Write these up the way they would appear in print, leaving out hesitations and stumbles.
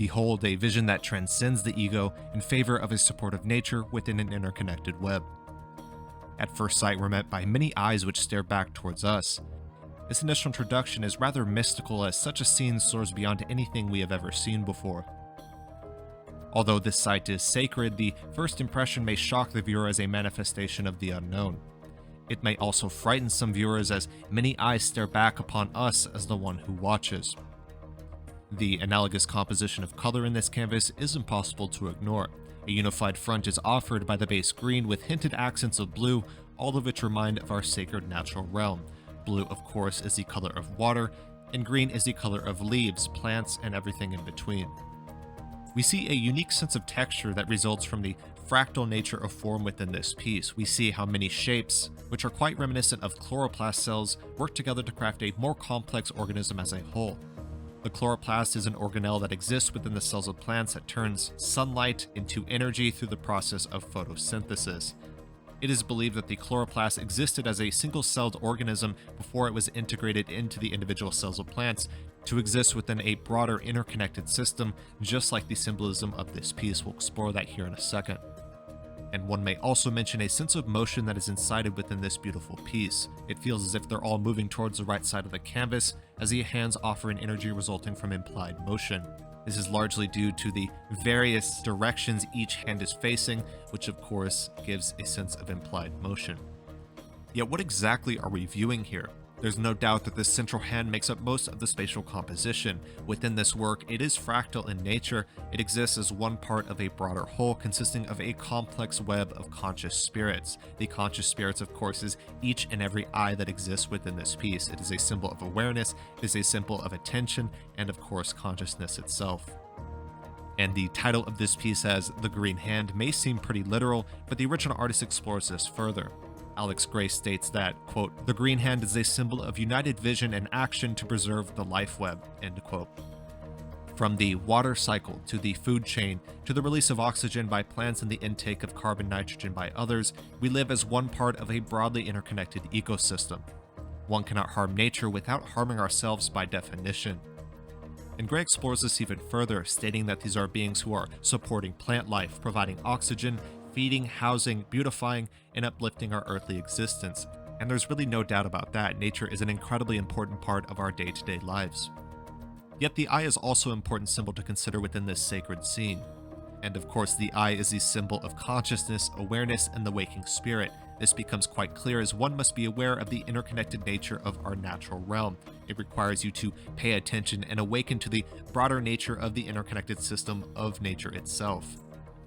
behold a vision that transcends the ego in favor of a supportive nature within an interconnected web. At first sight, we're met by many eyes which stare back towards us. This initial introduction is rather mystical, as such a scene soars beyond anything we have ever seen before. Although this sight is sacred, the first impression may shock the viewer as a manifestation of the unknown. It may also frighten some viewers, as many eyes stare back upon us as the one who watches. The analogous composition of color in this canvas is impossible to ignore. A unified front is offered by the base green with hinted accents of blue, all of which remind of our sacred natural realm. Blue, of course, is the color of water, and green is the color of leaves, plants, and everything in between. We see a unique sense of texture that results from the fractal nature of form within this piece. We see how many shapes, which are quite reminiscent of chloroplast cells, work together to craft a more complex organism as a whole. The chloroplast is an organelle that exists within the cells of plants that turns sunlight into energy through the process of photosynthesis. It is believed that the chloroplast existed as a single-celled organism before it was integrated into the individual cells of plants to exist within a broader interconnected system, just like the symbolism of this piece. We'll explore that here in a second. And one may also mention a sense of motion that is incited within this beautiful piece. It feels as if they're all moving towards the right side of the canvas, as the hands offer an energy resulting from implied motion. This is largely due to the various directions each hand is facing, which of course gives a sense of implied motion. Yet what exactly are we viewing here? There's no doubt that this central hand makes up most of the spatial composition. Within this work, it is fractal in nature. It exists as one part of a broader whole consisting of a complex web of conscious spirits. The conscious spirits, of course, is each and every eye that exists within this piece. It is a symbol of awareness, it is a symbol of attention, and of course, consciousness itself. And the title of this piece as The Green Hand may seem pretty literal, but the original artist explores this further. Alex Gray states that, quote, "The green hand is a symbol of united vision and action to preserve the life web," end quote. From the water cycle to the food chain to the release of oxygen by plants and the intake of carbon nitrogen by others, we live as one part of a broadly interconnected ecosystem. One cannot harm nature without harming ourselves by definition. And Gray explores this even further, stating that these are beings who are supporting plant life, providing oxygen, feeding, housing, beautifying, and uplifting our earthly existence. And there's really no doubt about that. Nature is an incredibly important part of our day-to-day lives. Yet the eye is also an important symbol to consider within this sacred scene. And of course, the eye is the symbol of consciousness, awareness, and the waking spirit. This becomes quite clear as one must be aware of the interconnected nature of our natural realm. It requires you to pay attention and awaken to the broader nature of the interconnected system of nature itself.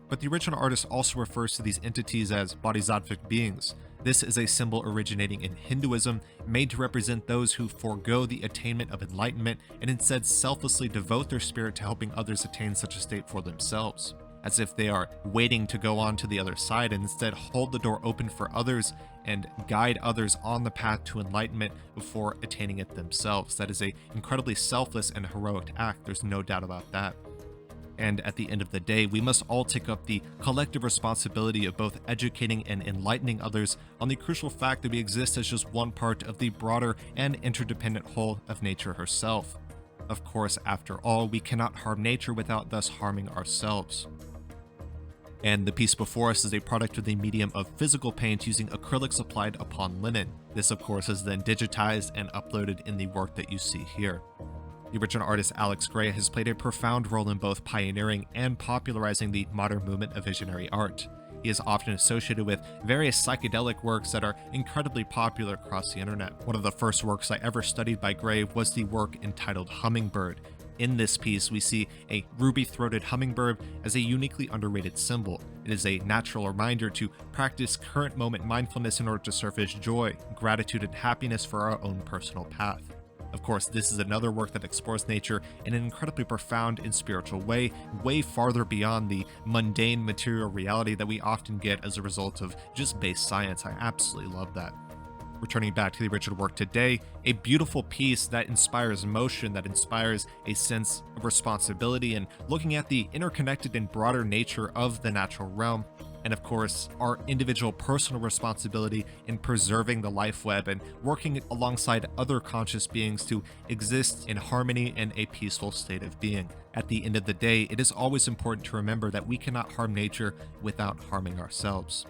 But the original artist also refers to these entities as bodhisattvic beings. This is a symbol originating in Hinduism, made to represent those who forego the attainment of enlightenment and instead selflessly devote their spirit to helping others attain such a state for themselves, as if they are waiting to go on to the other side and instead hold the door open for others and guide others on the path to enlightenment before attaining it themselves. That is an incredibly selfless and heroic act, there's no doubt about that. And at the end of the day, we must all take up the collective responsibility of both educating and enlightening others on the crucial fact that we exist as just one part of the broader and interdependent whole of nature herself. Of course, after all, we cannot harm nature without thus harming ourselves. And the piece before us is a product of the medium of physical paint using acrylics applied upon linen. This, of course, is then digitized and uploaded in the work that you see here. The original artist Alex Gray has played a profound role in both pioneering and popularizing the modern movement of visionary art. He is often associated with various psychedelic works that are incredibly popular across the internet. One of the first works I ever studied by Gray was the work entitled Hummingbird. In this piece, we see a ruby-throated hummingbird as a uniquely underrated symbol. It is a natural reminder to practice current moment mindfulness in order to surface joy, gratitude, and happiness for our own personal path. Of course, this is another work that explores nature in an incredibly profound and spiritual way farther beyond the mundane material reality that we often get as a result of just base science. I absolutely love that. Returning back to the original work today, a beautiful piece that inspires motion, that inspires a sense of responsibility and looking at the interconnected and broader nature of the natural realm, and of course, our individual personal responsibility in preserving the life web and working alongside other conscious beings to exist in harmony and a peaceful state of being. At the end of the day, it is always important to remember that we cannot harm nature without harming ourselves.